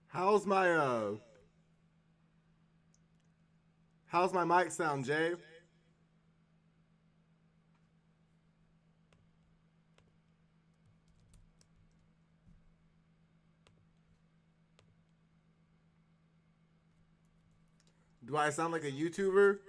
How's my how's my mic sound, Jay? Do I sound like a YouTuber?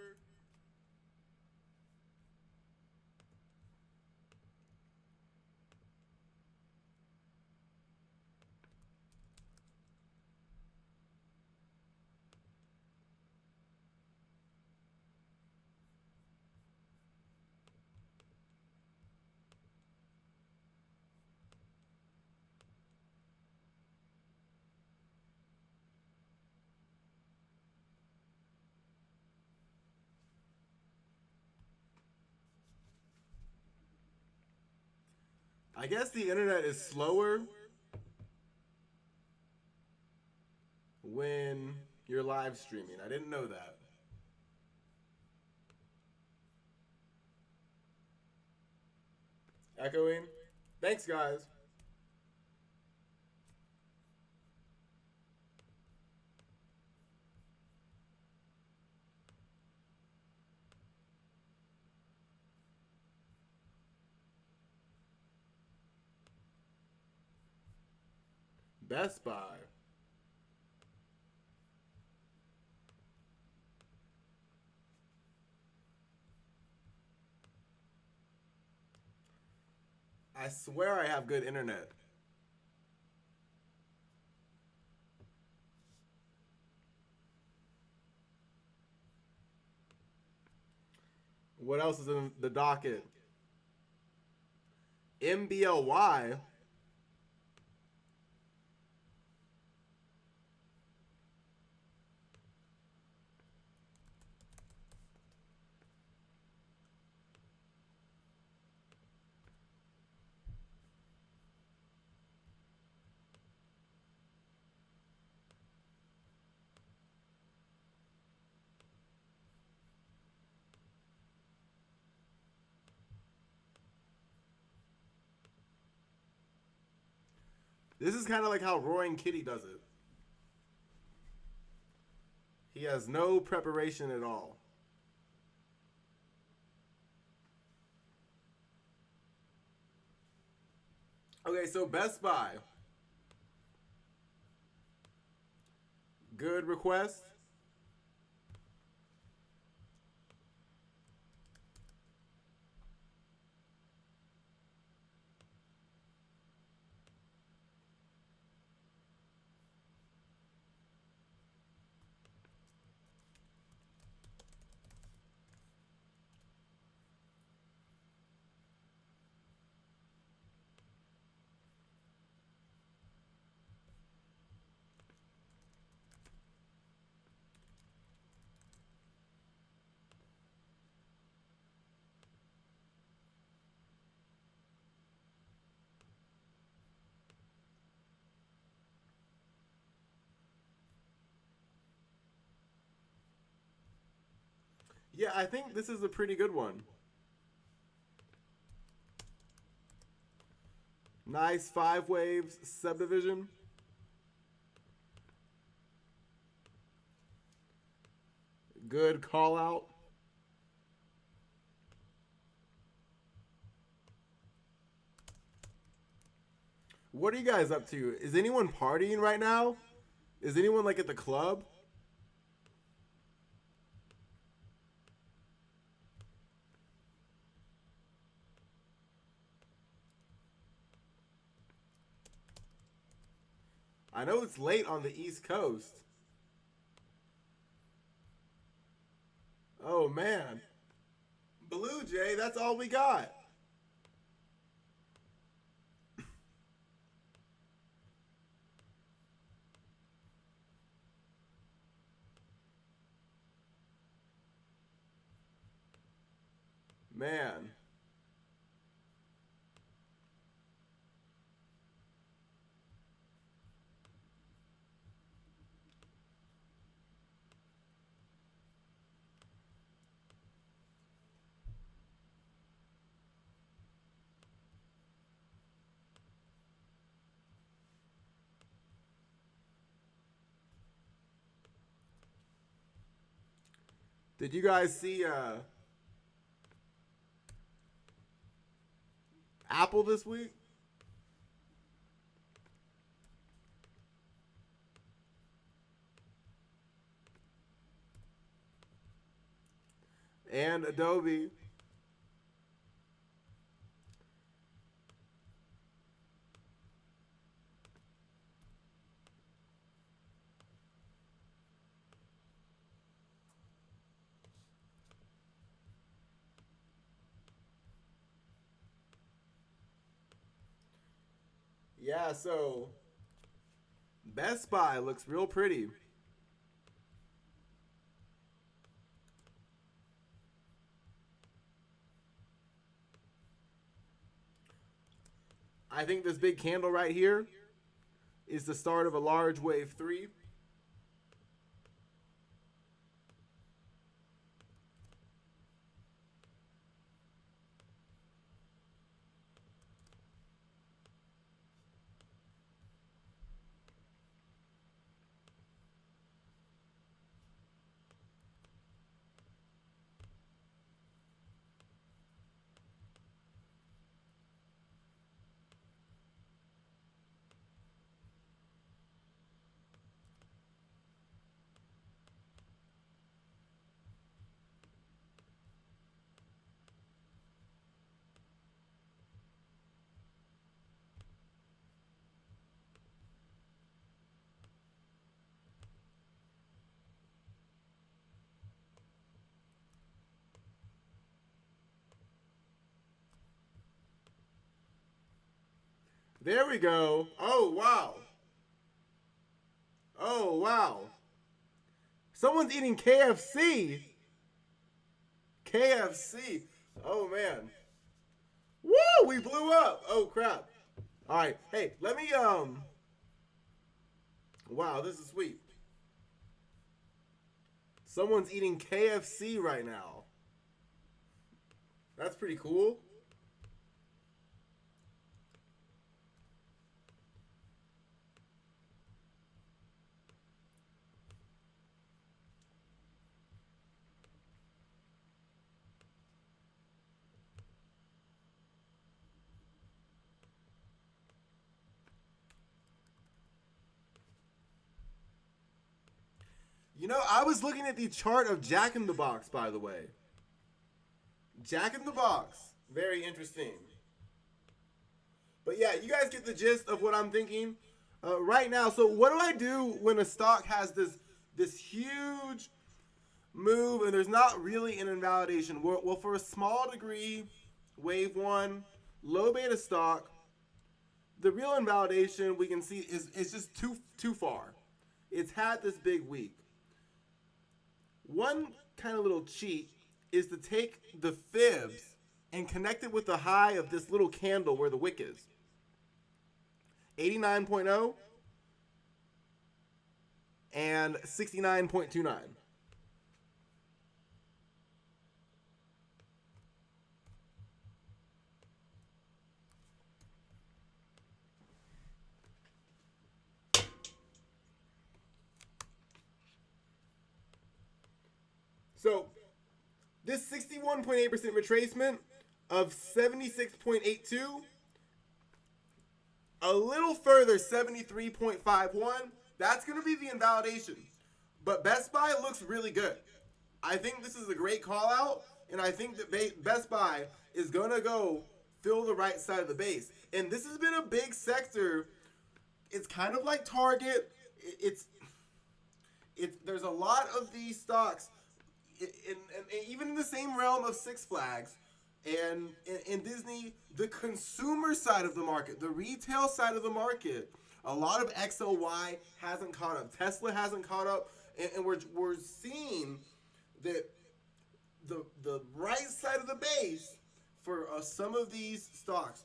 I guess the internet is slower when you're live streaming. I didn't know that. Echoing? Thanks, guys. Best Buy. I swear I have good internet. What else is in the docket? MBLY. This is kind of like how Roaring Kitty does it. He has no preparation at all. Okay, so Best Buy. Good request. Yeah, I think this is a pretty good one. Nice five waves subdivision. Good call out. What are you guys up to? Is anyone partying right now? Is anyone like at the club? I know it's late on the East Coast. Oh man. Blue Jay, that's all we got. Man. Did you guys see Apple this week? And Adobe. Yeah, so Best Buy looks real pretty. I think this big candle right here is the start of a large wave 3. There we go. Oh, wow. Oh, wow. Someone's eating KFC. KFC. Oh, man. Woo! We blew up. Oh, crap. All right. Hey, let me, wow, this is sweet. Someone's eating KFC right now. That's pretty cool. You know, I was looking at the chart of Jack in the Box, by the way. Jack in the Box. Very interesting. But yeah, you guys get the gist of what I'm thinking right now. So what do I do when a stock has this huge move and there's not really an invalidation? Well, for a small degree, wave one, low beta stock, the real invalidation we can see is just too far. It's had this big week. One kind of little cheat is to take the fibs and connect it with the high of this little candle where the wick is. 89.0 and 69.29. So this 61.8% retracement of 76.82, a little further 73.51, that's going to be the invalidation. But Best Buy looks really good. I think this is a great call out, and I think that Best Buy is going to go fill the right side of the base. And this has been a big sector. It's kind of like Target. There's a lot of these stocks even in the same realm of Six Flags and Disney, the consumer side of the market, the retail side of the market, a lot of XLY hasn't caught up. Tesla hasn't caught up, and we're seeing that the right side of the base for some of these stocks.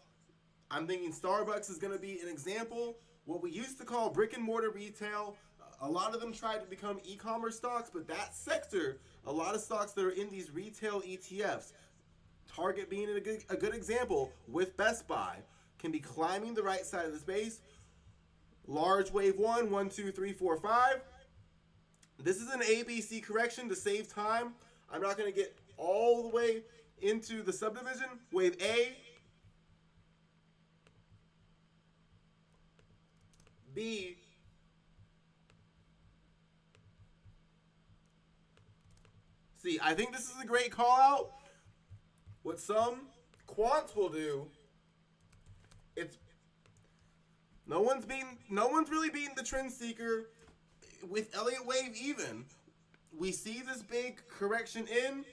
I'm thinking Starbucks is going to be an example. What we used to call brick and mortar retail, a lot of them tried to become e-commerce stocks, but that sector, a lot of stocks that are in these retail ETFs, Target being a good example with Best Buy, can be climbing the right side of the space. Large wave 1, 2, 3, 4, 5. This is an ABC correction to save time. I'm not going to get all the way into the subdivision. Wave A, B, C. I think this is a great call out. What some quants will do, it's no one's really beating the trend seeker with Elliott Wave even. We see this big correction in.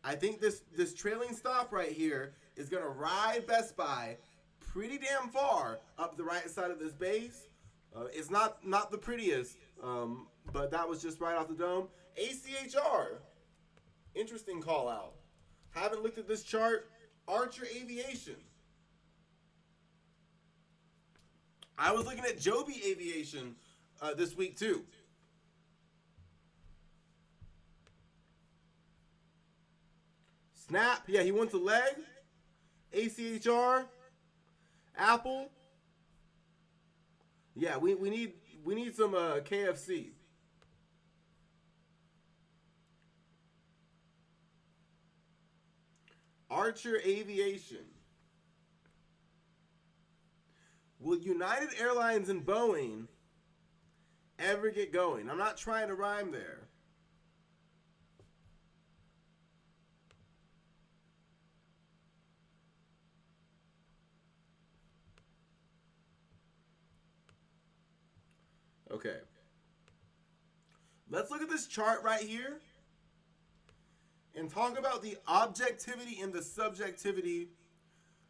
I think this trailing stop right here is gonna ride Best Buy pretty damn far up the right side of this base. It's not the prettiest, but that was just right off the dome. ACHR, interesting call out. Haven't looked at this chart. Archer Aviation. I was looking at Joby Aviation this week too. Snap, yeah, he wants a leg. ACHR, Apple. Yeah, we need some KFC. Archer Aviation. Will United Airlines and Boeing ever get going? I'm not trying to rhyme there. Okay. Let's look at this chart right here and talk about the objectivity and the subjectivity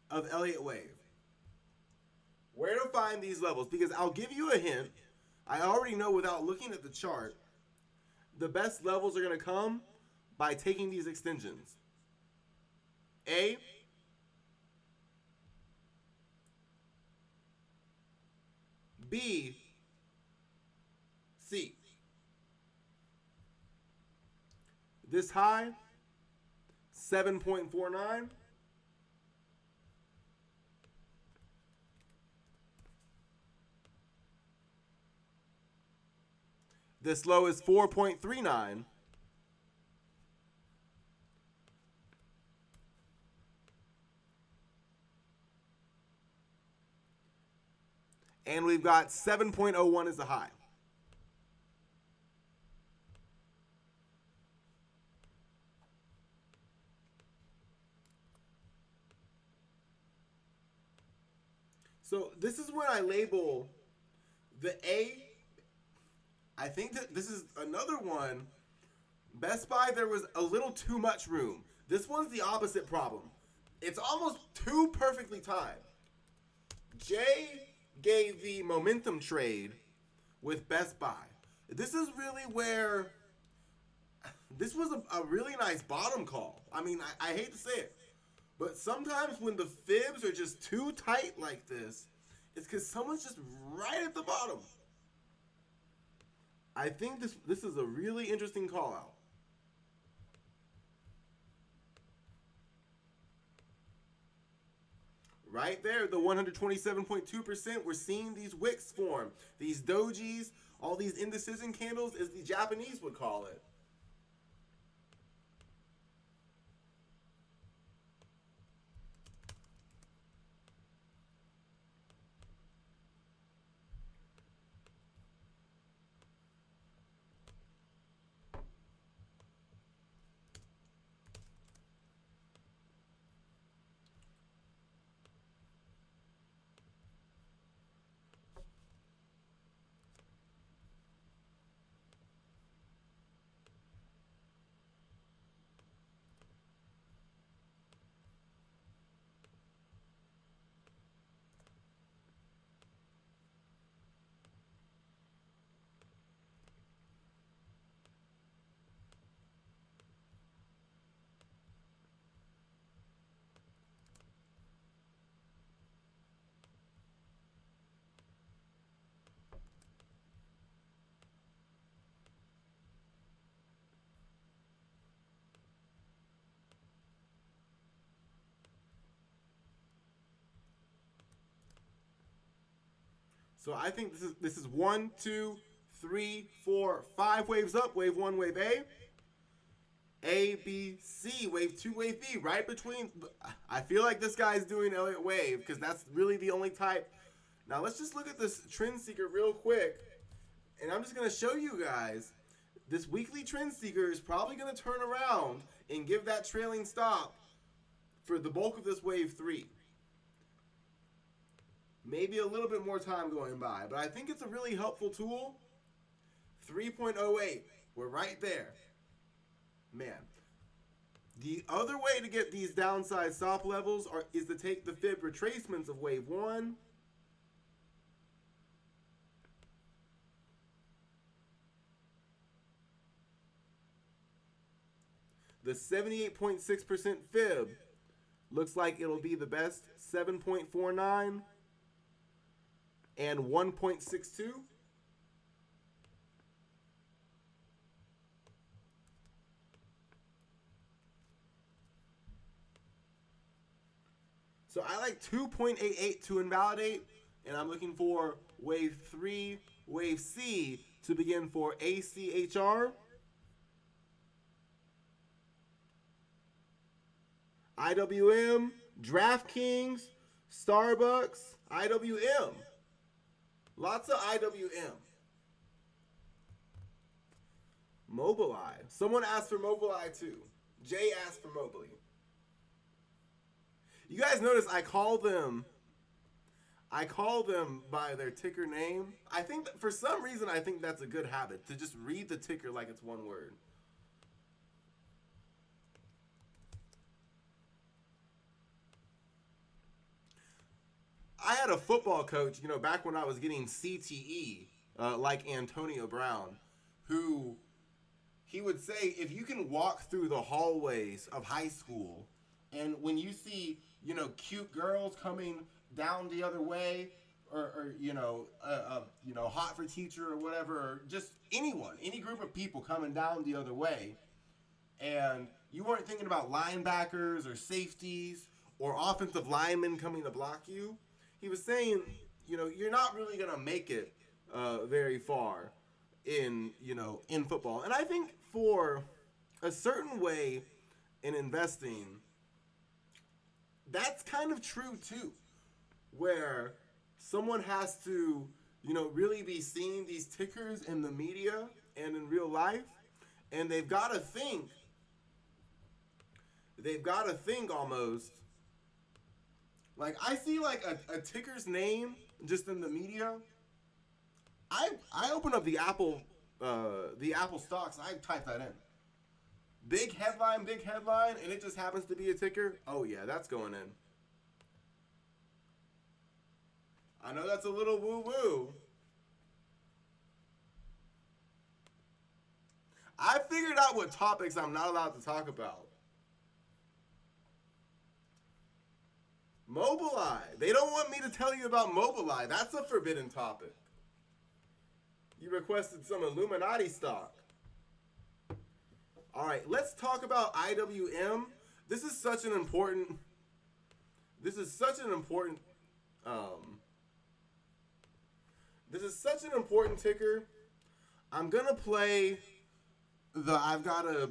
of Elliott Wave. Where to find these levels? Because I'll give you a hint. I already know without looking at the chart, the best levels are going to come by taking these extensions. A, B, C. This high, 7.49. This low is 4.39. And we've got 7.01 as the high. So this is where I label the A. I think that this is another one. Best Buy, there was a little too much room. This one's the opposite problem. It's almost too perfectly timed. Jay gave the momentum trade with Best Buy. This is really where this was a really nice bottom call. I mean, I hate to say it, but sometimes when the fibs are just too tight like this, it's because someone's just right at the bottom. I think this is a really interesting call out. Right there, the 127.2%, we're seeing these wicks form. These dojis, all these indecision candles, as the Japanese would call it. So I think this is 1, 2, 3, 4, 5 waves up. Wave 1, wave A. A, B, C, wave 2, wave B, right between. I feel like this guy's doing Elliott wave because that's really the only type. Now let's just look at this trend seeker real quick, and I'm just going to show you guys. This weekly trend seeker is probably going to turn around and give that trailing stop for the bulk of this wave 3. Maybe a little bit more time going by, but I think it's a really helpful tool. 3.08, we're right there. Man, the other way to get these downside stop levels is to take the fib retracements of wave 1. The 78.6% fib looks like it'll be the best 7.49 and 1.62. So I like 2.88 to invalidate, and I'm looking for wave 3, wave C to begin for ACHR. IWM, DraftKings, Starbucks, IWM. Lots of IWM. Mobileye. Someone asked for Mobileye too. Jay asked for Mobileye. You guys notice I call them by their ticker name. I think that for some reason I think that's a good habit to just read the ticker like it's one word. I had a football coach, back when I was getting CTE, like Antonio Brown, who he would say, if you can walk through the hallways of high school, and when you see, cute girls coming down the other way, or hot for teacher or whatever, or just anyone, any group of people coming down the other way, and you weren't thinking about linebackers or safeties or offensive linemen coming to block you, he was saying, you're not really going to make it very far in football. And I think for a certain way in investing, that's kind of true too, where someone has to, really be seeing these tickers in the media and in real life, and they've got to think almost. Like, I see, like, a ticker's name just in the media. I open up the Apple stocks, I type that in. Big headline, and it just happens to be a ticker. Oh, yeah, that's going in. I know that's a little woo-woo. I figured out what topics I'm not allowed to talk about. Mobileye. They don't want me to tell you about Mobileye. That's a forbidden topic. You requested some Illuminati stock. All right, let's talk about IWM. This is such an important ticker. I'm gonna play I've gotta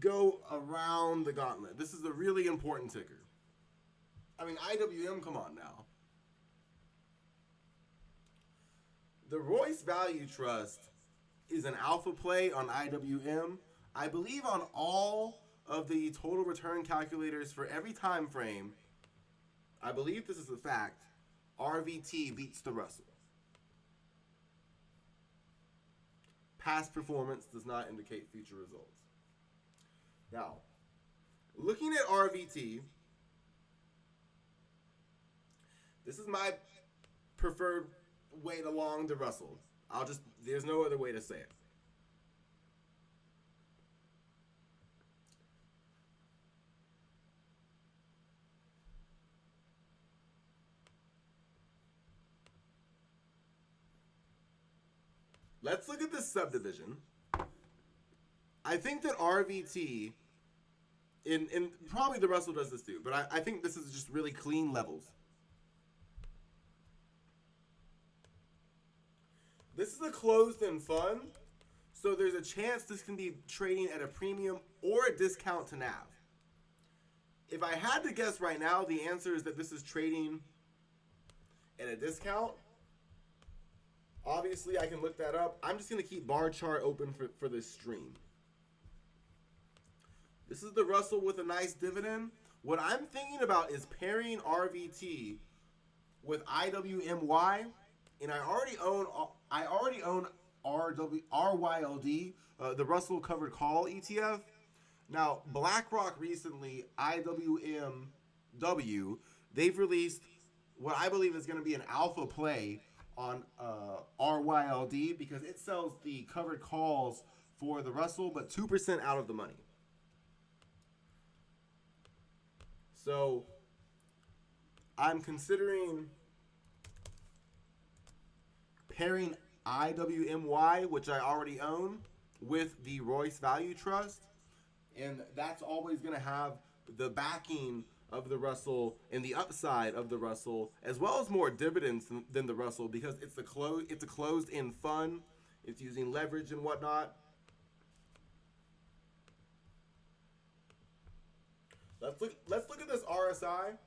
go around the gauntlet. This is a really important ticker. I mean, IWM, come on now. The Royce Value Trust is an alpha play on IWM. I believe on all of the total return calculators for every time frame, I believe this is a fact, RVT beats the Russell. Past performance does not indicate future results. Now, looking at RVT, this is my preferred way to long the Russell. There's no other way to say it. Let's look at this subdivision. I think that RVT, and probably the Russell does this too, but I think this is just really clean levels. This is a closed-end fund, So there's a chance this can be trading at a premium or a discount to NAV. If I had to guess right now, the answer is that this is trading at a discount. Obviously, I can look that up. I'm just going to keep bar chart open for this stream. This is the Russell with a nice dividend. What I'm thinking about is pairing RVT with IWMY, and I already own RYLD, the Russell Covered Call ETF. Now, BlackRock recently, IWMW, they've released what I believe is going to be an alpha play on RYLD because it sells the covered calls for the Russell, but 2% out of the money. So I'm considering pairing IWMY, which I already own, with the Royce Value Trust. And that's always going to have the backing of the Russell and the upside of the Russell, as well as more dividends than the Russell because it's a closed-end fund. It's using leverage and whatnot. Let's look at this RSI.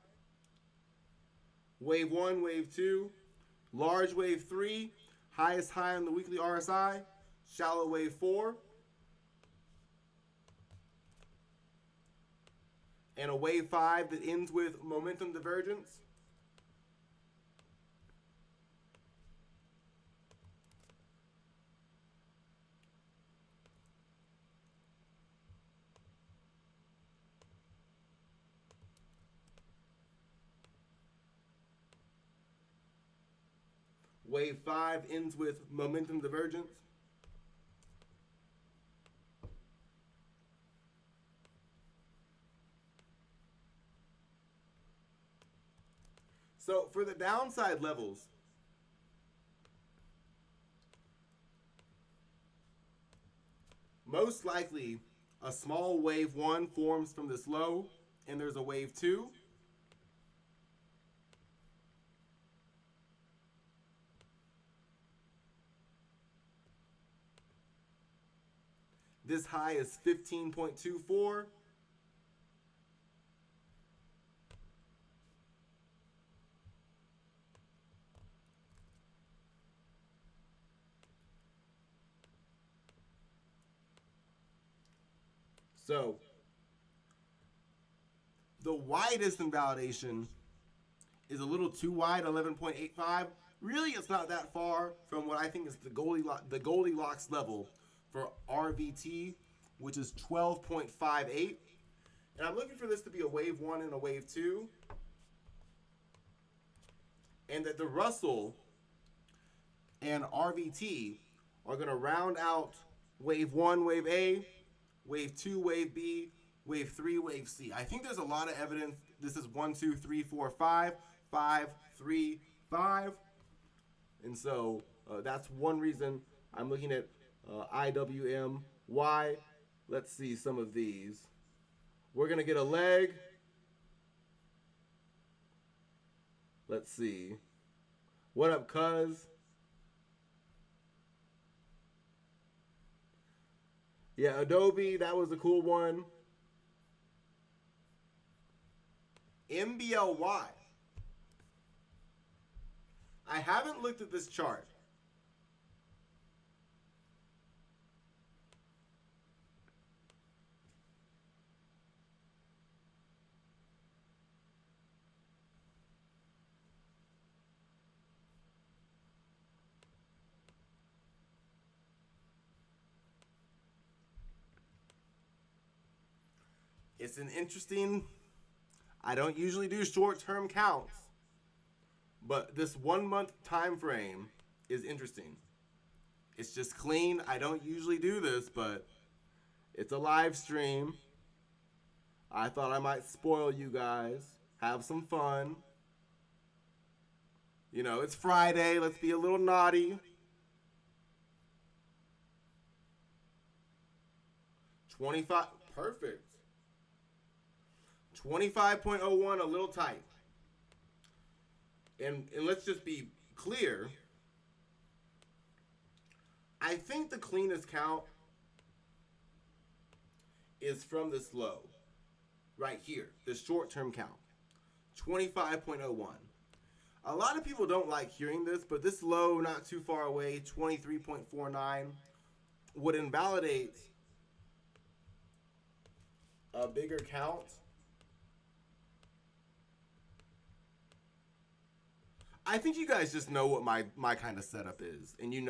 Wave 1, wave 2, large wave 3, highest high on the weekly RSI, shallow wave 4, and a wave 5 that ends with momentum divergence. Wave 5 ends with momentum divergence. So for the downside levels, most likely a small wave 1 forms from this low, and there's a wave 2. This high is 15.24. So the widest invalidation is a little too wide, 11.85. Really, it's not that far from what I think is the Goldilocks level for RVT, which is 12.58. And I'm looking for this to be a wave 1 and a wave 2. And that the Russell and RVT are going to round out wave 1, wave A, wave 2, wave B, wave 3, wave C. I think there's a lot of evidence. This is 1, 2, 3, 4, 5, 5, 3, 5. And so that's one reason I'm looking at IWMY. Let's see some of these. We're going to get a leg. Let's see. What up, cuz? Yeah, Adobe, that was a cool one. MBLY. I haven't looked at this chart. It's an interesting, I don't usually do short-term counts, but this 1 month time frame is interesting. It's just clean. I don't usually do this, but it's a live stream. I thought I might spoil you guys, have some fun. You know, it's Friday. Let's be a little naughty. 25, perfect. 25.01, a little tight. And let's just be clear. I think the cleanest count is from this low right here, the short term count 25.01. A lot of people don't like hearing this, but this low not too far away, 23.49, would invalidate a bigger count. I think you guys just know what my kind of setup is, and you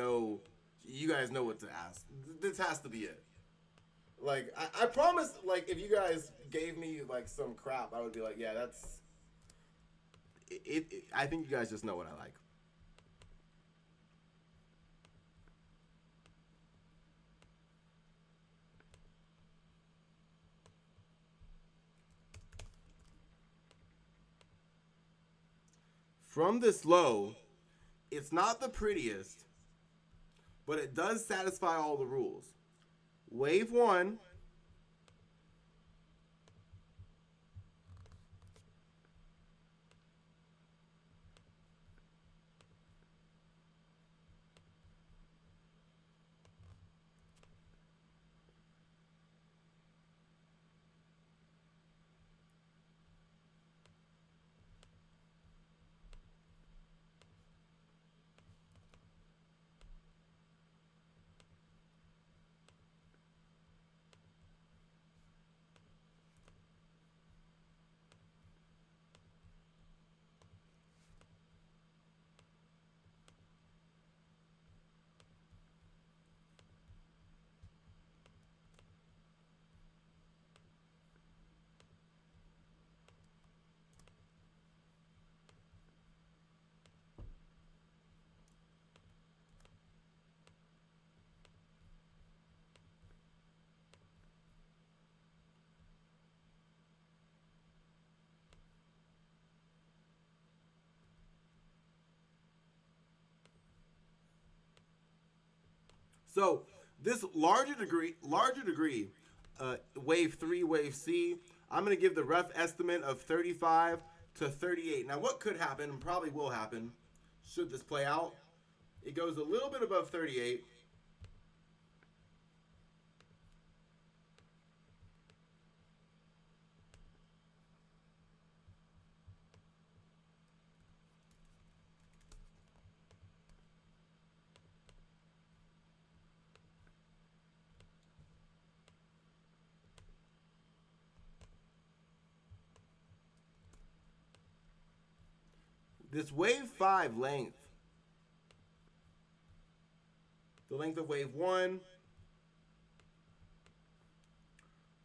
guys know what to ask. This has to be it. Like I promise, like if you guys gave me like some crap, I would be like, yeah, that's it. I think you guys just know what I like. From this low, it's not the prettiest, but it does satisfy all the rules. Wave one, so this larger degree, wave three, wave C. I'm gonna give the rough estimate of 35 to 38. Now, what could happen, and probably will happen, should this play out? It goes a little bit above 38. This wave five length, the length of wave one,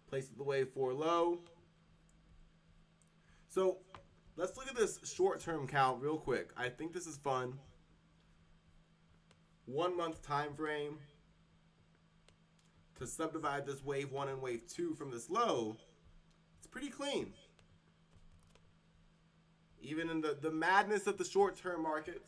place the wave four low. So let's look at this short-term count real quick. I think this is fun. 1 month time frame to subdivide this wave one and wave two from this low. It's pretty clean. Even in the madness of the short-term markets.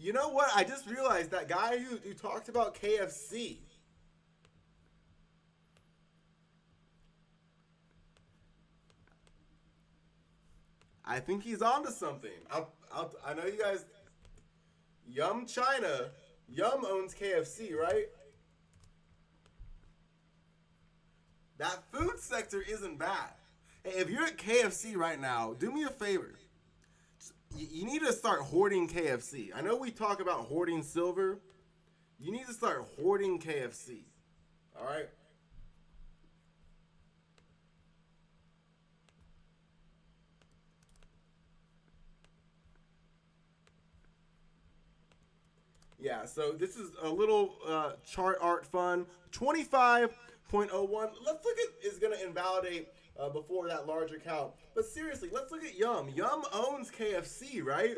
You know what? I just realized that guy who talked about KFC. I think he's onto something. I know you guys. Yum China. Yum owns KFC, right? That food sector isn't bad. Hey, if you're at KFC right now, do me a favor. You need to start hoarding KFC. I know we talk about hoarding silver. You need to start hoarding KFC. All right? Yeah, so this is a little chart art fun. 25.01. Let's look at is going to invalidate before that larger count. But seriously, let's look at Yum. Yum owns KFC, right?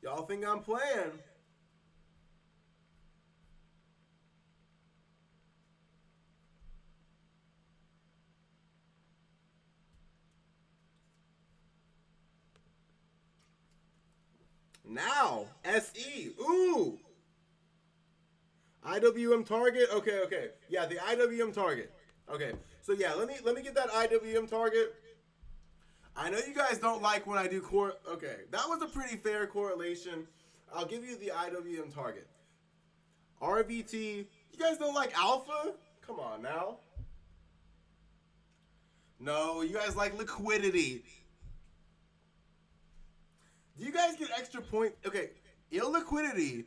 Y'all think I'm playing? Now, SE. Ooh. IWM target. Okay, okay. Yeah, the IWM target. Okay. So yeah, let me get that IWM target. I know you guys don't like when I do okay, that was a pretty fair correlation. I'll give you the IWM target. RVT. You guys don't like alpha? Come on now. No, you guys like liquidity. Do you guys get extra point? Okay, illiquidity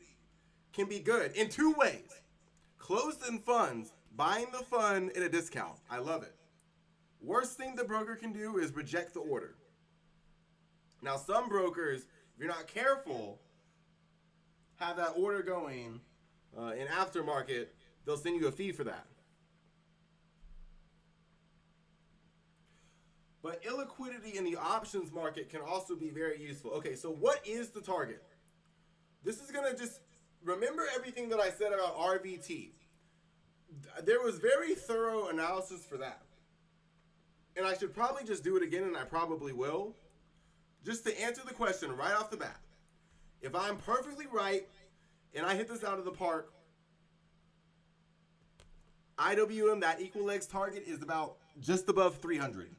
can be good in two ways. Closed-end funds, buying the fund at a discount. I love it. Worst thing the broker can do is reject the order. Now, some brokers, if you're not careful, have that order going in aftermarket. They'll send you a fee for that. But illiquidity in the options market can also be very useful. Okay, so what is the target? This is going to just remember everything that I said about RVT. There was very thorough analysis for that. And I should probably just do it again, and I probably will. Just to answer the question right off the bat. If I'm perfectly right and I hit this out of the park, IWM, that equal legs target, is about just above 300.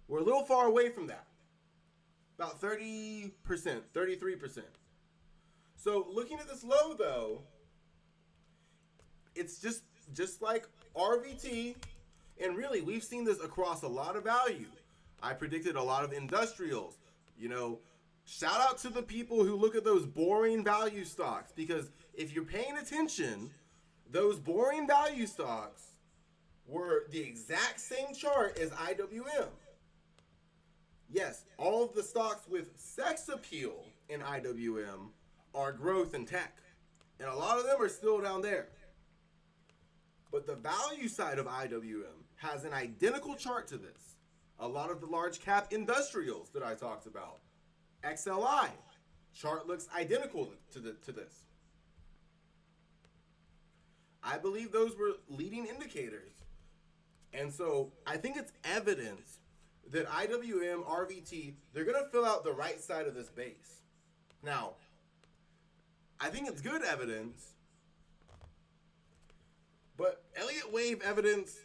We're a little far away from that. About 30%, 33%. So looking at this low, though, it's just like RVT, and really we've seen this across a lot of value. I predicted a lot of industrials. You know, shout out to the people who look at those boring value stocks, because if you're paying attention, those boring value stocks were the exact same chart as IWM. Yes, all of the stocks with sex appeal in IWM are growth and tech. And a lot of them are still down there. But the value side of IWM has an identical chart to this. A lot of the large cap industrials that I talked about. XLI chart looks identical to this. I believe those were leading indicators. And so I think it's evidence that IWM, RVT, they're going to fill out the right side of this base. Now, I think it's good evidence, but Elliott Wave evidence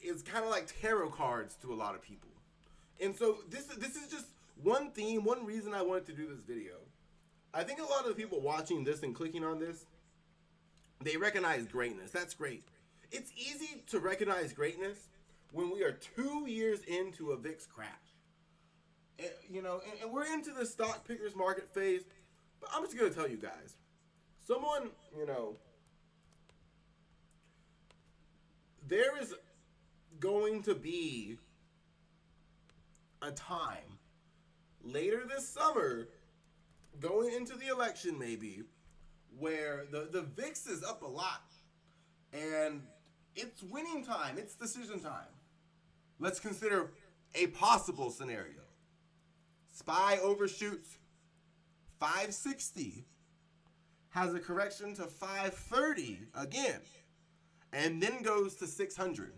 is kind of like tarot cards to a lot of people. And so this is just one theme, one reason I wanted to do this video. I think a lot of the people watching this and clicking on this, they recognize greatness. That's great. It's easy to recognize greatness when we are 2 years into a VIX crash. And we're into the stock pickers market phase. But I'm just going to tell you guys. Someone, there is going to be a time later this summer, going into the election maybe, where the VIX is up a lot. And it's winning time. It's decision time. Let's consider a possible scenario. SPY overshoots 560, has a correction to 530 again, and then goes to 600.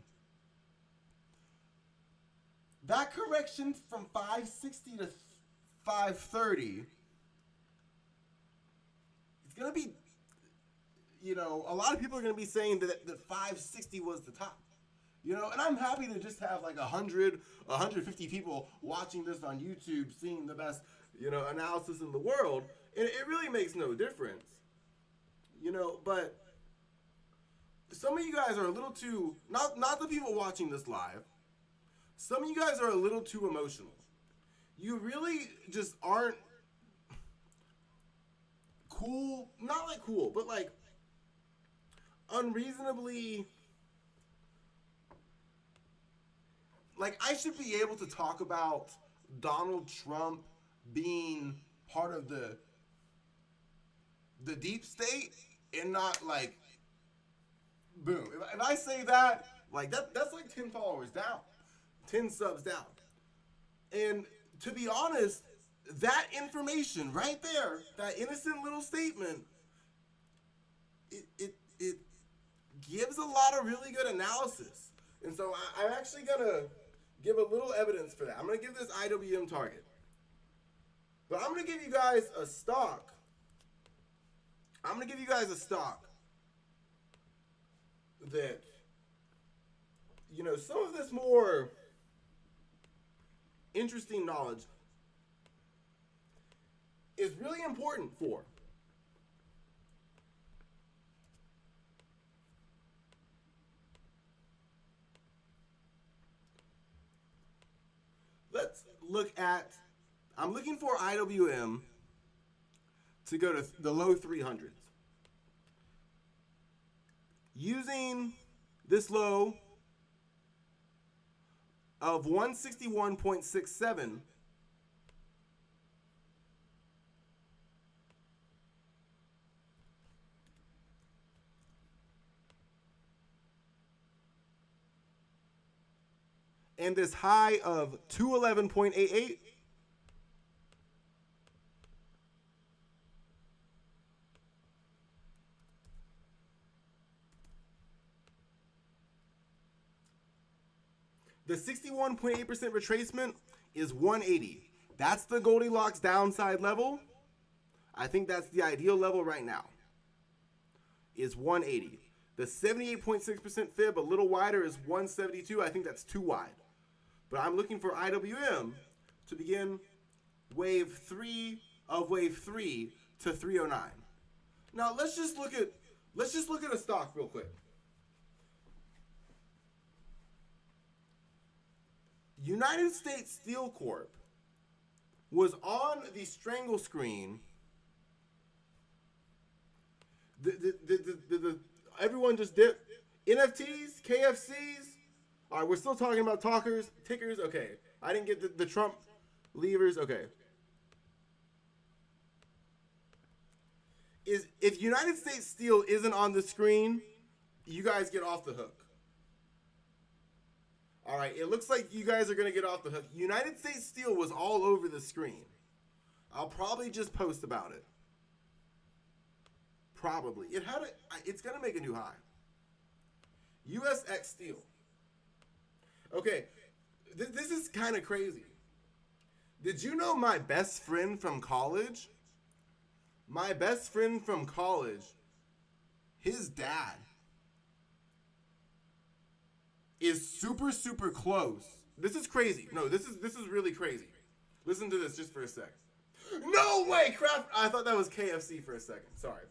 That correction from 560 to 530 is going to be, a lot of people are going to be saying that 560 was the top. And I'm happy to just have like 100, 150 people watching this on YouTube, seeing the best, analysis in the world. And it really makes no difference. But some of you guys are a little too, not the people watching this live, some of you guys are a little too emotional. You really just aren't cool, not like cool, but like unreasonably like I should be able to talk about Donald Trump being part of the deep state and not like boom. If I say that, like that's like 10 followers down, 10 subs down. And to be honest, that information right there, that innocent little statement, it gives a lot of really good analysis. And so I'm actually gonna give a little evidence for that. I'm gonna give this IWM target. But I'm gonna give you guys a stock. I'm gonna give you guys a stock that, you know, some of this more interesting knowledge is really important for. Let's look at, I'm looking for IWM to go to the low 300s. Using this low of 161.67, and this high of 211.88, the 61.8% retracement is 180. That's the Goldilocks downside level. I think that's the ideal level right now, is 180. The 78.6% fib, a little wider, is 172. I think that's too wide. But I'm looking for IWM to begin wave 3 of wave 3 to 309. Now let's just look at a stock real quick. United States Steel Corp was on the strangle screen. Everyone just dipped. NFTs, KFCs. All right, we're still talking about tickers. Okay, I didn't get the Trump levers. Okay. If United States Steel isn't on the screen, you guys get off the hook. All right, it looks like you guys are going to get off the hook. United States Steel was all over the screen. I'll probably just post about it. Probably. It's going to make a new high. USX Steel. Okay, this is kind of crazy. Did you know my best friend from college? My best friend from college, his dad is super, super close. This is crazy. No, this is really crazy. Listen to this just for a sec. No way, crap. I thought that was KFC for a second. Sorry.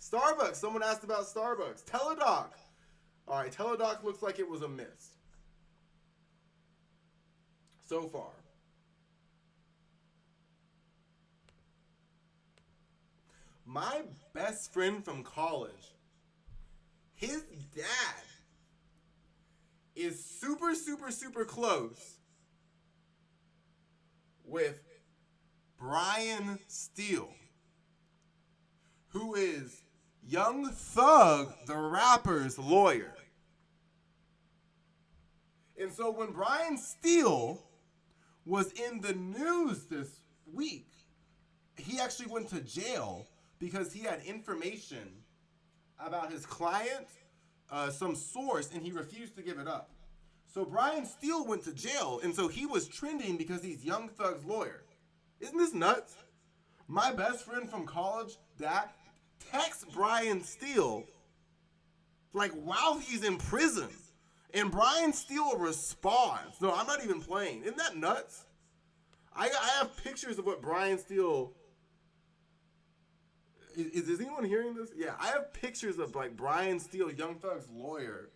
Starbucks. Someone asked about Starbucks. Teladoc. All right, Teladoc looks like it was a miss so far. My best friend from college, his dad is super, super, super close with Brian Steele, who is Young Thug, the rapper's lawyer. And so when Brian Steele was in the news this week, he actually went to jail because he had information about his client, some source, and he refused to give it up. So Brian Steele went to jail, and so he was trending because he's Young Thug's lawyer. Isn't this nuts? My best friend from college, that texts Brian Steele like while he's in prison, and Brian Steele responds. No, I'm not even playing. Isn't that nuts? I have pictures of what Brian Steele. Is anyone hearing this? Yeah, I have pictures of like Brian Steele, Young Thug's lawyer,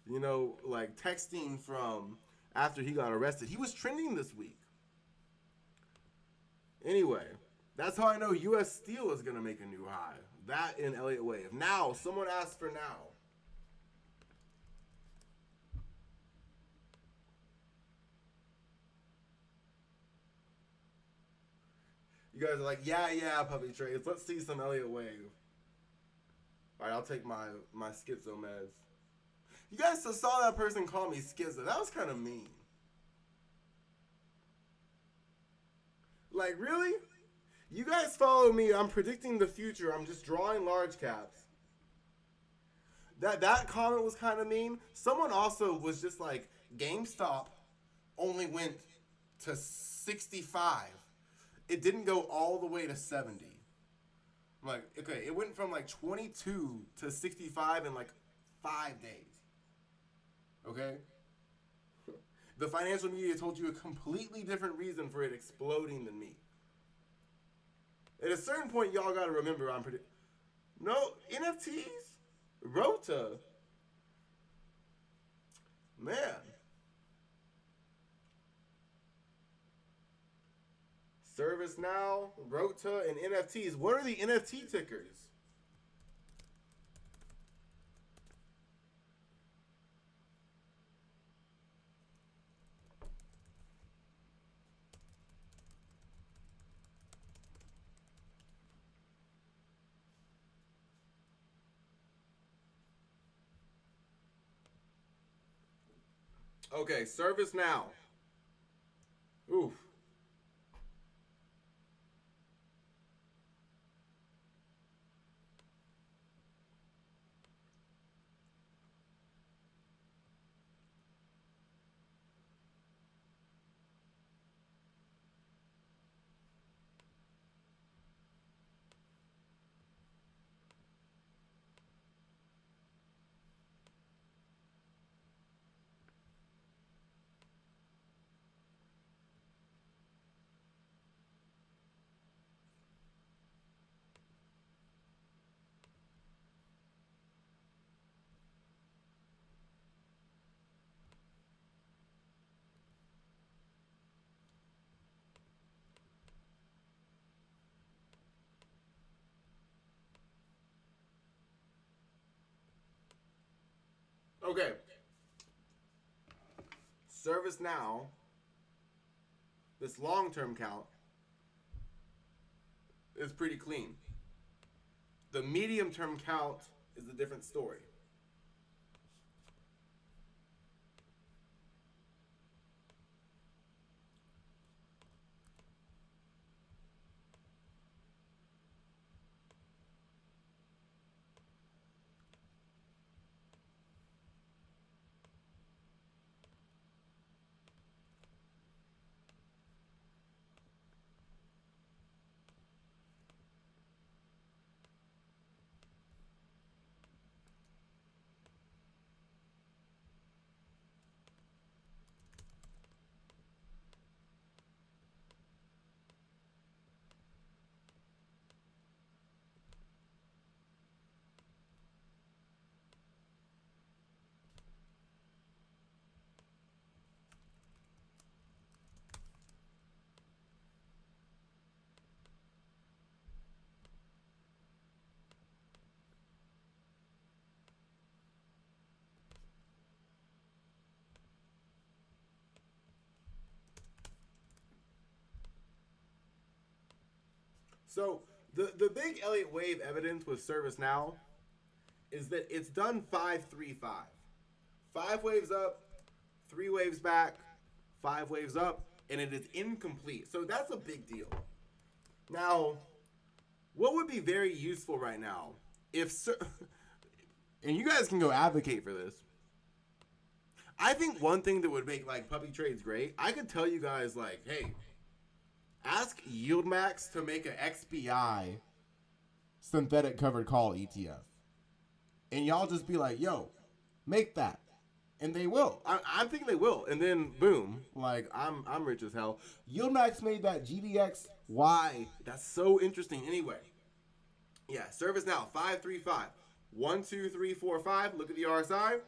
you know, like texting from after he got arrested. He was trending this week. Anyway, that's how I know U.S. Steel is going to make a new high. That in Elliott Wave. Now, someone asked for now. You guys are like, yeah, puppy trades. Let's see some Elliott Wave. All right, I'll take my schizo meds. You guys saw that person call me schizo. That was kind of mean. Like, really? You guys follow me. I'm predicting the future. I'm just drawing large caps. That comment was kind of mean. Someone also was just like, GameStop only went to 65. It didn't go all the way to 70. I'm like, okay, it went from like 22 to 65 in like 5 days. Okay? The financial media told you a completely different reason for it exploding than me. At a certain point, y'all gotta remember no, NFTs? Rota? Man. ServiceNow, Rota, and NFTs. What are the NFT tickers? Okay, ServiceNow. Oof. Okay. ServiceNow, this long-term count, is pretty clean. The medium-term count is a different story. So the big Elliott Wave evidence with ServiceNow is that it's done 5-3-5. 5 waves up, 3 waves back, 5 waves up, and it is incomplete. So that's a big deal. Now, what would be very useful right now if and you guys can go advocate for this. I think one thing that would make like puppy trades great, I could tell you guys like, hey, ask YieldMax to make an XBI synthetic covered call ETF. And y'all just be like, yo, make that. And they will. I'm thinking they will. And then boom, like I'm rich as hell. YieldMax made that GDX. Why? That's so interesting. Anyway, yeah, ServiceNow 5-3-5. 1, 2, 3, 4, 5. Look at the RSI.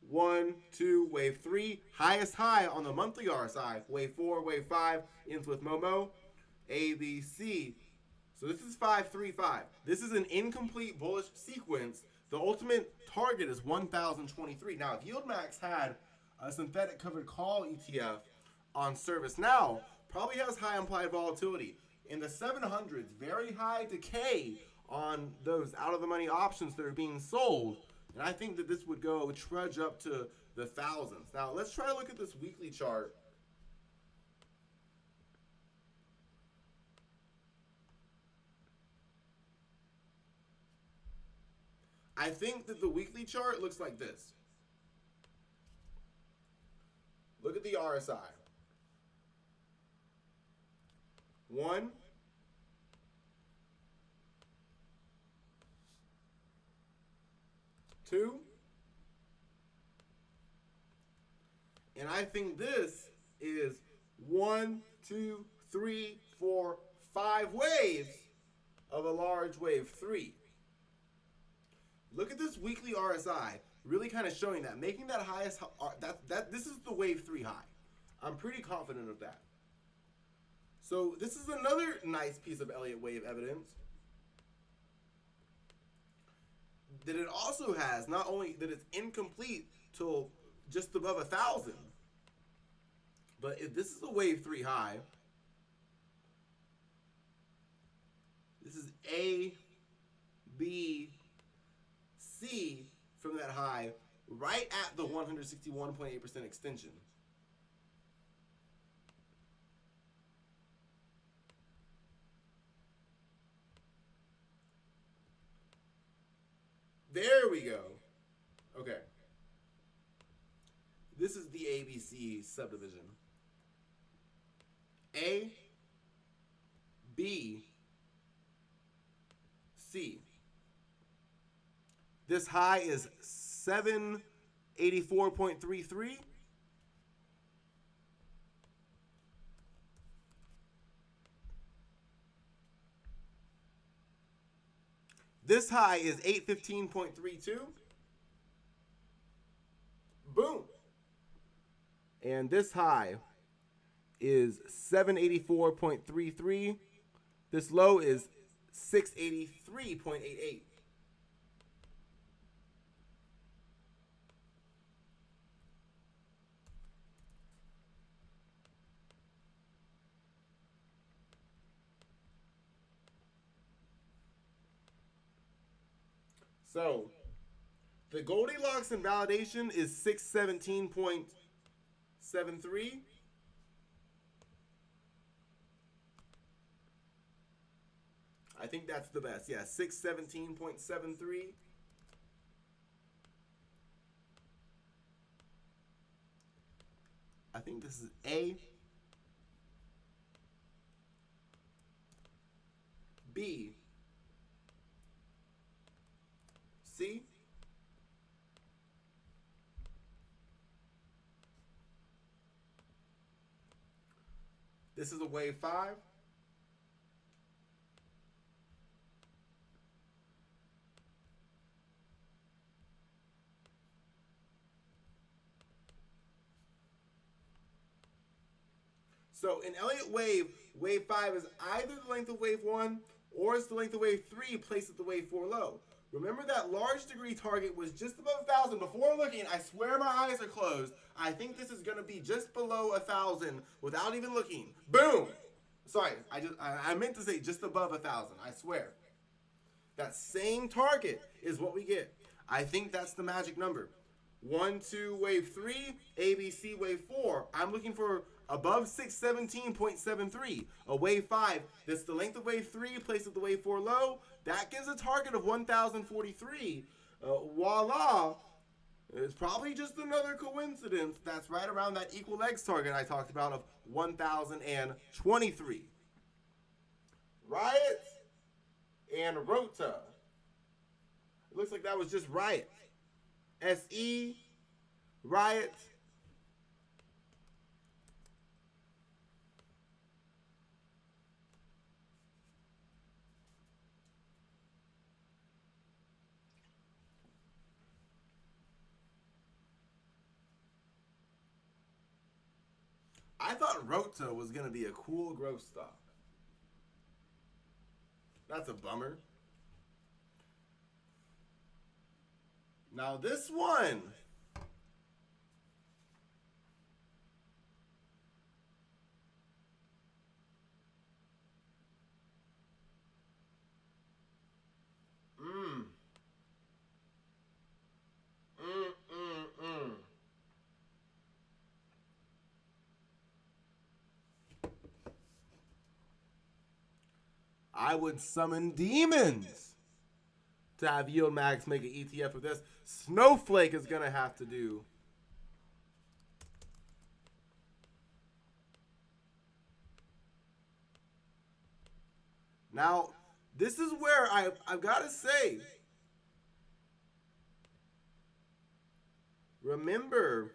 1, 2, wave 3. Highest high on the monthly RSI. Wave 4, wave 5. Ends with Momo. A, B, C. So this is 5-3-5. This is an incomplete bullish sequence. The ultimate target is 1,023. Now, if YieldMax had a synthetic covered call ETF on ServiceNow, probably has high implied volatility. In the 700s, very high decay on those out of the money options that are being sold. And I think that this would go trudge up to the thousands. Now, let's try to look at this weekly chart. I think that the weekly chart looks like this. Look at the RSI. 1, 2, and I think this is 1, 2, 3, 4, 5 waves of a large wave 3. Look at this weekly RSI, really kind of showing that, making that highest. This is the wave 3 high. I'm pretty confident of that. So this is another nice piece of Elliott wave evidence that it also has, not only that it's incomplete till just above 1,000, but if this is a wave 3 high, this is A, B, C from that high, right at the 161.8% extension. There we go. Okay. This is the ABC subdivision. A, B, C. This high is 784.33. This high is 815.32. Boom. And this high is 784.33. This low is 683.88. So, the Goldilocks invalidation is 617.73. I think that's the best. Yeah, 617.73. I think this is A, B, C, this is a wave 5. So in Elliott wave, wave 5 is either the length of wave 1 or it's the length of wave 3 placed at the wave 4 low. Remember that large degree target was just above 1,000. Before looking, I swear my eyes are closed. I think this is going to be just below 1,000 without even looking. Boom! Sorry, I meant to say just above 1,000. I swear. That same target is what we get. I think that's the magic number. 1, 2, wave 3, ABC, wave 4. I'm looking for above 617.73. A wave 5, that's the length of wave 3 placed at the wave 4 low. That gives a target of 1,043. Voila. It's probably just another coincidence that's right around that equal legs target I talked about of 1,023. Riot and Rota. It looks like that was just Riot. SE, Riot. I thought Rota was going to be a cool growth stock. That's a bummer. Now this one. I would summon demons to have Yield Max make an ETF of this. Snowflake is going to have to do. Now, this is where I've got to say, remember,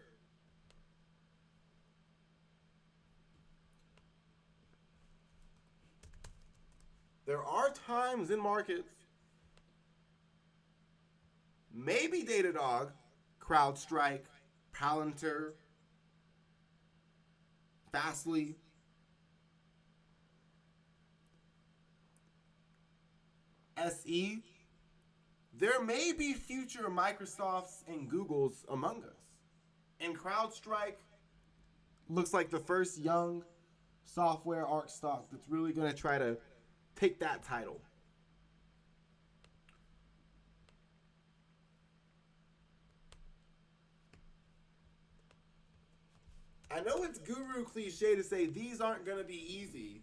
there are times in markets, maybe Datadog, CrowdStrike, Palantir, Fastly, SE, there may be future Microsofts and Googles among us. And CrowdStrike looks like the first young software ARC stock that's really going to try to take that title. I know it's guru cliche to say these aren't going to be easy,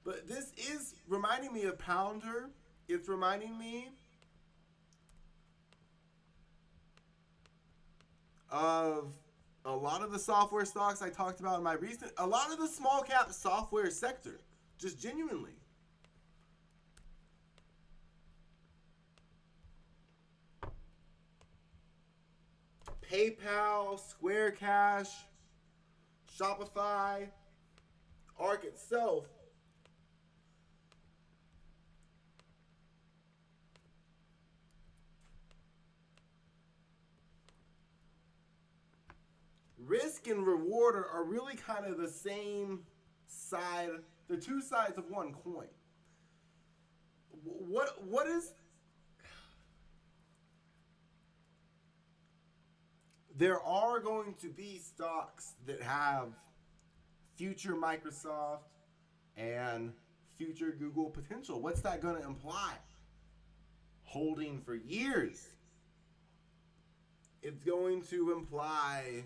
but this is reminding me of Palantir. It's reminding me of a lot of the software stocks I talked about in my recent, a lot of the small cap software sector, just genuinely. PayPal, Square Cash, Shopify, ARC itself. Risk and reward are really kind of the same side. They're two sides of one coin. What is... There are going to be stocks that have future Microsoft and future Google potential. What's that going to imply? Holding for years. It's going to imply,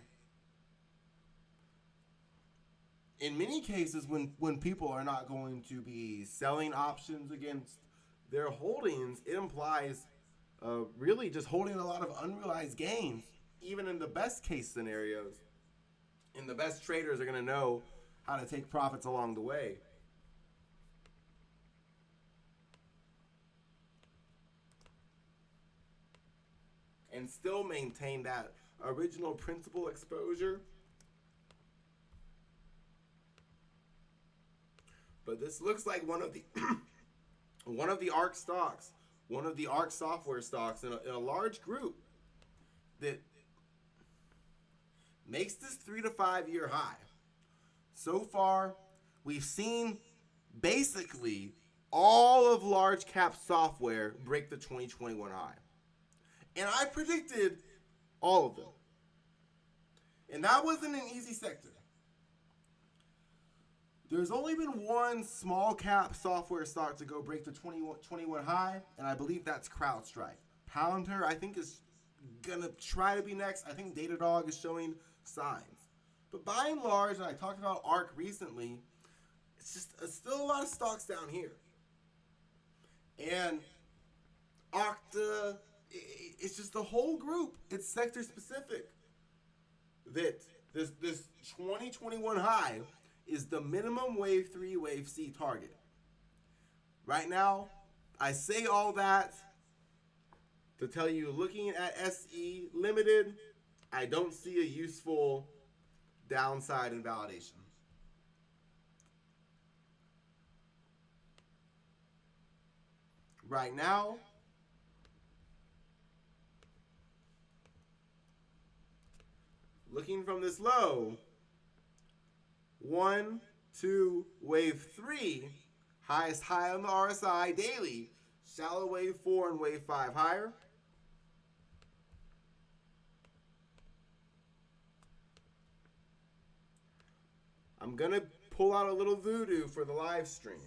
in many cases, when people are not going to be selling options against their holdings, it implies really just holding a lot of unrealized gains, even in the best case scenarios. And the best traders are going to know how to take profits along the way. And still maintain that original principal exposure. But this looks like one of the one of the ARC stocks, one of the ARC software stocks in a large group that makes this 3 to 5 year high. So far, we've seen basically all of large cap software break the 2021 high. And I predicted all of them. And that wasn't an easy sector. There's only been one small cap software stock to go break the 2021 high, and I believe that's CrowdStrike. Palantir, I think, is going to try to be next. I think Datadog is showing signs. But by and large, and I talked about ARC recently, it's still a lot of stocks down here. And Okta, it's just the whole group. It's sector specific. That this 2021 high is the minimum wave 3, wave C target. Right now, I say all that to tell you, looking at SE Limited, I don't see a useful downside invalidation. Right now, looking from this low, 1, 2, wave 3, highest high on the RSI daily, shallow wave 4 and wave 5 higher. I'm going to pull out a little voodoo for the live stream.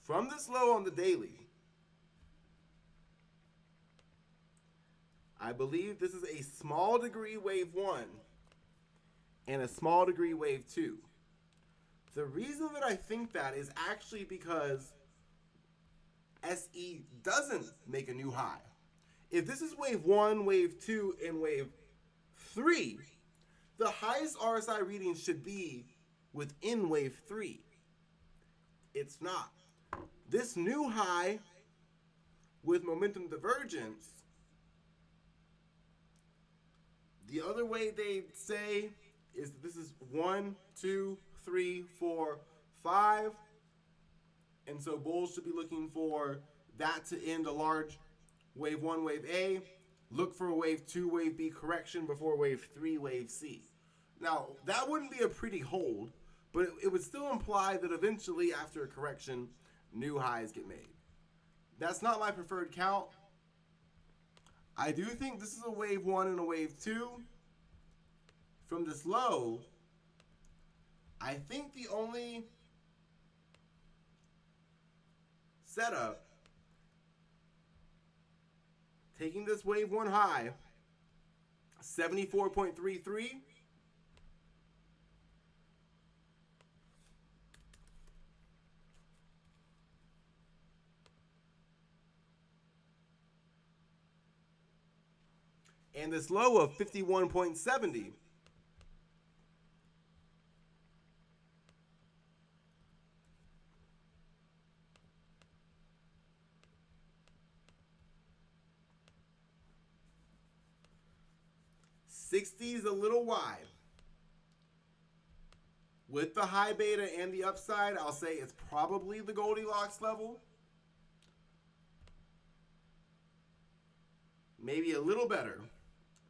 From this low on the daily, I believe this is a small degree wave 1 and a small degree wave 2. The reason that I think that is actually because SE doesn't make a new high. If this is wave 1, wave 2, and wave 3, the highest RSI reading should be within wave 3. It's not. This new high with momentum divergence, the other way they say is that this is 1, 2, 3, 4, 5. And so bulls should be looking for that to end a large wave 1, wave A. Look for a wave 2, wave B correction before wave 3, wave C. Now, that wouldn't be a pretty hold, but it would still imply that eventually, after a correction, new highs get made. That's not my preferred count. I do think this is a wave 1 and a wave 2. From this low, I think the only setup, taking this wave 1 high, 74.33, and this low of 51.70. '60 is a little wide. With the high beta and the upside, I'll say it's probably the Goldilocks level. Maybe a little better.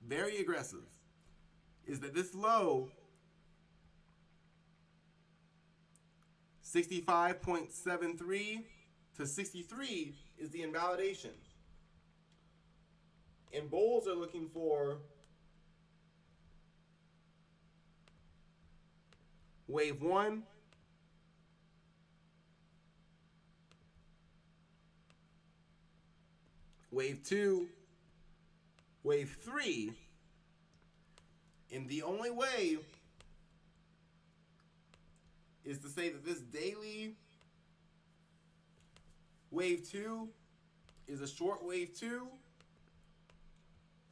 Very aggressive. Is that this low, 65.73 to 63, is the invalidation. And bulls are looking for wave 1, wave 2, wave 3, and the only way is to say that this daily wave 2 is a short wave 2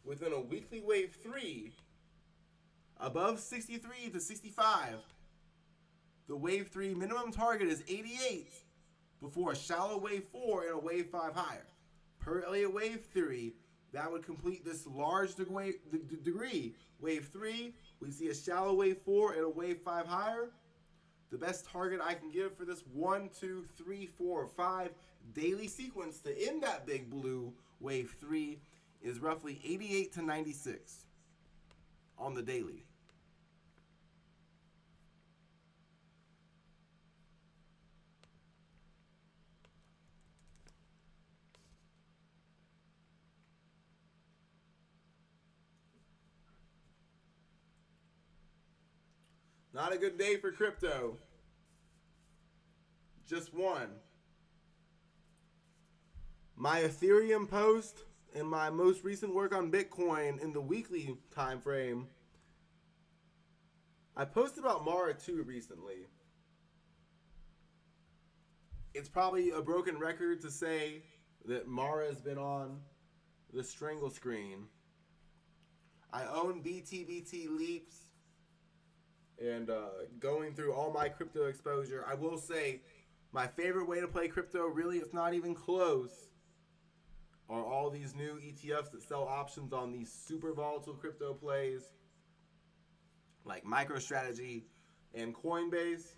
within a weekly wave 3 above 63 to 65. The wave 3 minimum target is 88 before a shallow wave 4 and a wave 5 higher. Per Elliott wave theory, that would complete this large degree. Wave 3, we see a shallow wave 4 and a wave 5 higher. The best target I can give for this 1, 2, 3, 4, 5 daily sequence to end that big blue wave 3 is roughly 88 to 96 on the daily. Not a good day for crypto. Just one. My Ethereum post and my most recent work on Bitcoin in the weekly time frame. I posted about Mara 2 recently. It's probably a broken record to say that Mara has been on the strangle screen. I own BTBT Leaps. And going through all my crypto exposure, I will say my favorite way to play crypto, really, it's not even close, are all these new ETFs that sell options on these super volatile crypto plays like MicroStrategy and Coinbase,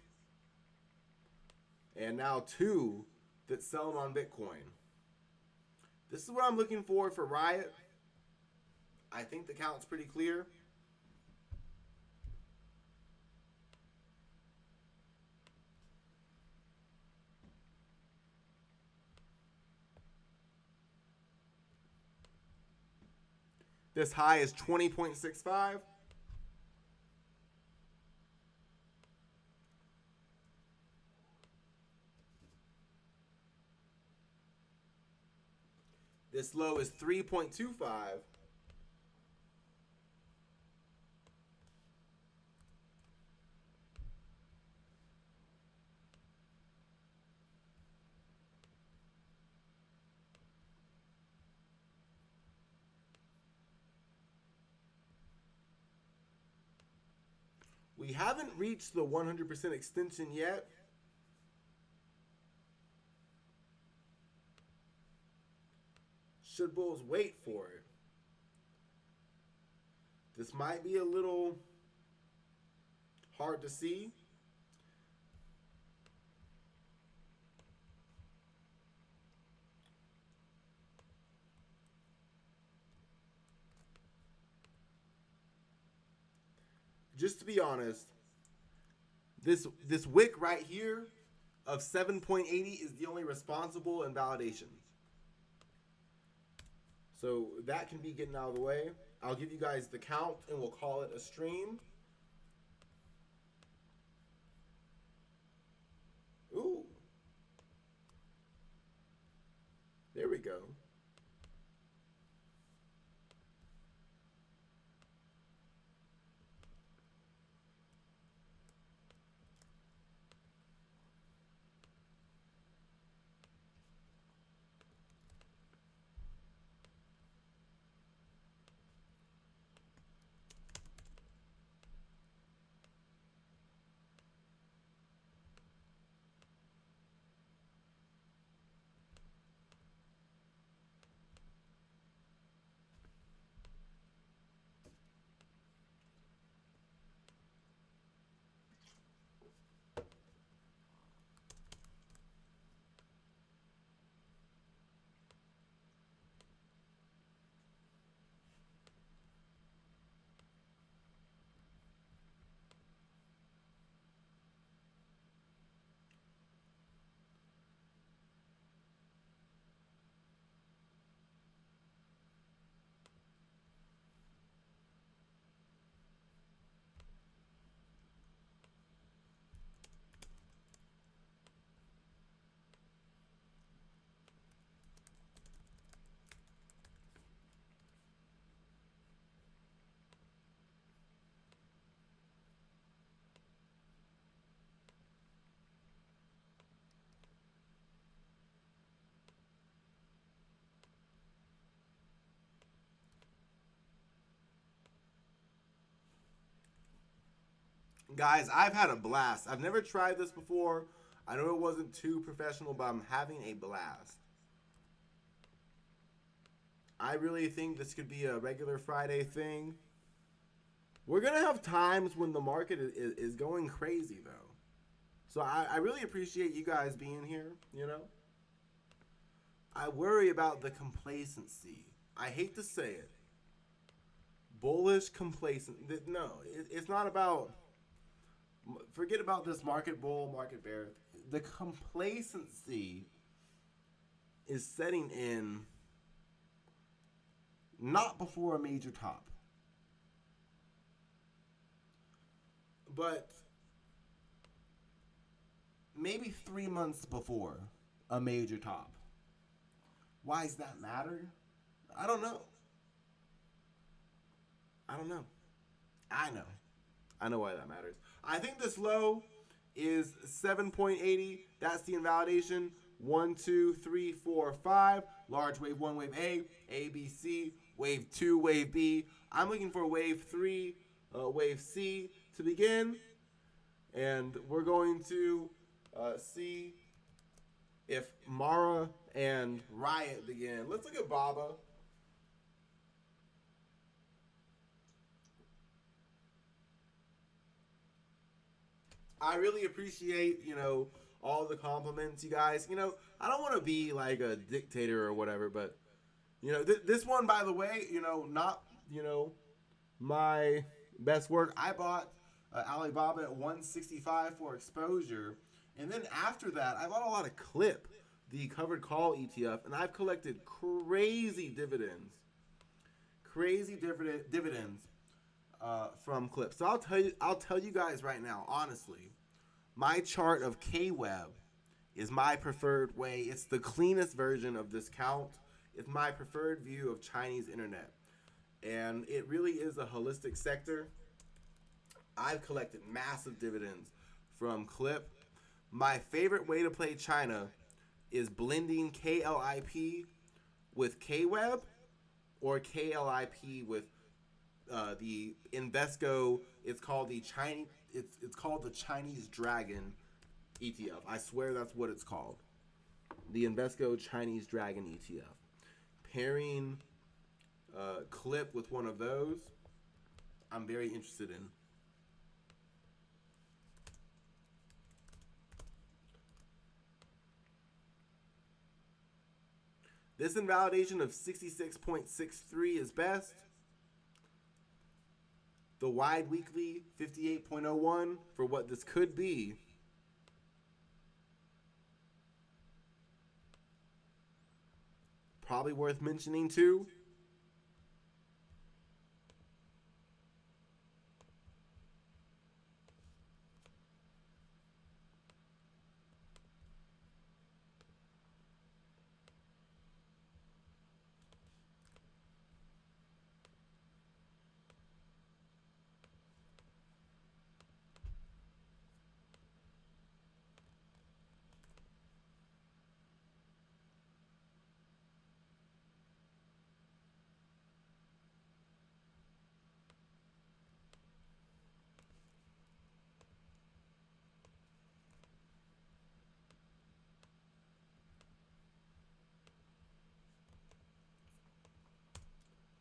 and now 2 that sell them on Bitcoin. This is what I'm looking for Riot. I think the count's pretty clear. This high is 20.65. This low is 3.25. We haven't reached the 100% extension yet. Should bulls wait for it? This might be a little hard to see. Just to be honest, this wick right here of 7.80 is the only responsible invalidation. So that can be getting out of the way. I'll give you guys the count and we'll call it a stream. Ooh. There we go. Guys, I've had a blast. I've never tried this before. I know it wasn't too professional, but I'm having a blast. I really think this could be a regular Friday thing. We're going to have times when the market is going crazy, though. So I really appreciate you guys being here, you know. I worry about the complacency. I hate to say it. Bullish complacent. No, it's not about... Forget about this market bull, market bear. The complacency is setting in not before a major top, but maybe 3 months before a major top. Why does that matter? I don't know. I don't know. I know. I know why that matters. I think this low is 7.80. That's the invalidation. 1, 2, 3, 4, 5. Large wave 1, wave A, B, C. Wave 2, wave B. I'm looking for wave 3, wave C to begin. And we're going to see if Mara and Riot begin. Let's look at Baba. I really appreciate, all the compliments, you guys. I don't want to be like a dictator or whatever, but, this one, by the way, not, my best work. I bought Alibaba at 165 for exposure. And then after that, I bought a lot of Clip, the covered call ETF, and I've collected crazy dividends. Crazy dividends from Clip. So I'll tell you guys right now, honestly, my chart of KWeb is my preferred way. It's the cleanest version of this count. It's my preferred view of Chinese internet. And it really is a holistic sector. I've collected massive dividends from Clip. My favorite way to play China is blending KLIP with KWeb or KLIP with the Invesco. It's called the Chinese. it's called the Chinese Dragon ETF. I swear that's what it's called. The Invesco Chinese Dragon ETF. Pairing Clip with one of those, I'm very interested in. This invalidation of 66.63 is best. The wide weekly 58.01 for what this could be. Probably worth mentioning too.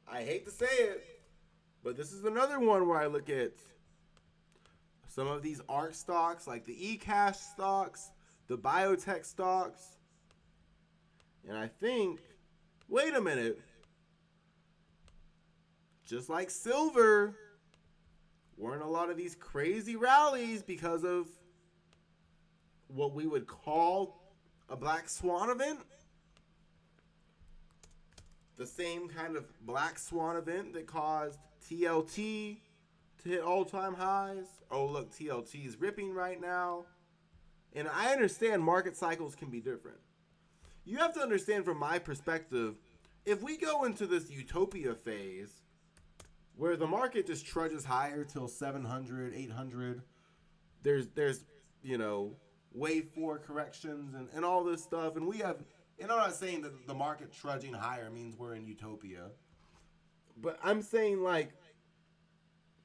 I hate to say it, but this is another one where I look at some of these ARK stocks, like the eCash stocks, the biotech stocks, and I think, wait a minute, just like silver, weren't a lot of these crazy rallies because of what we would call a black swan event? The same kind of black swan event that caused TLT to hit all-time highs. Oh, look, TLT is ripping right now. And I understand market cycles can be different. You have to understand from my perspective, if we go into this utopia phase where the market just trudges higher till 700, 800, there's wave 4 corrections and all this stuff, and we have, and I'm not saying that the market trudging higher means we're in utopia, but I'm saying, like,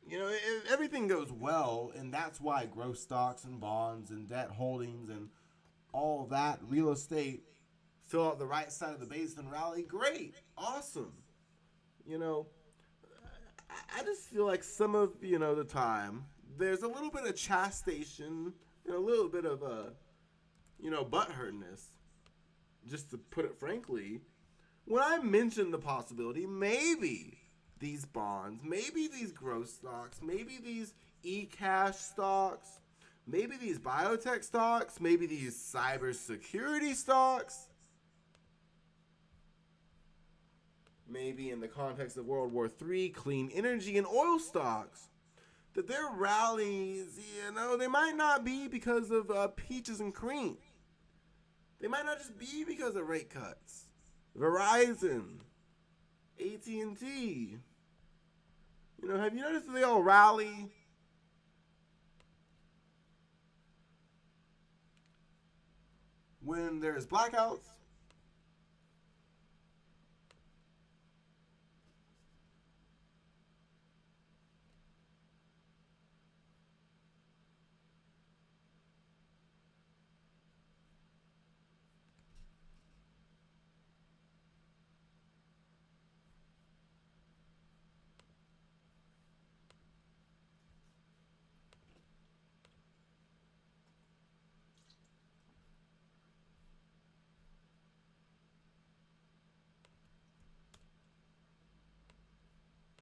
if everything goes well, and that's why growth stocks and bonds and debt holdings and all that real estate fill out the right side of the basin rally, great, awesome. I just feel like some of the time there's a little bit of chastisement and a little bit of butthurtness, just to put it frankly, when I mention the possibility maybe these bonds, maybe these growth stocks, maybe these e-cash stocks, maybe these biotech stocks, maybe these cybersecurity stocks, maybe in the context of World War III, clean energy and oil stocks, that their rallies, they might not be because of peaches and cream. They might not just be because of rate cuts. Verizon, AT&T. Have you noticed that they all rally when there's blackouts?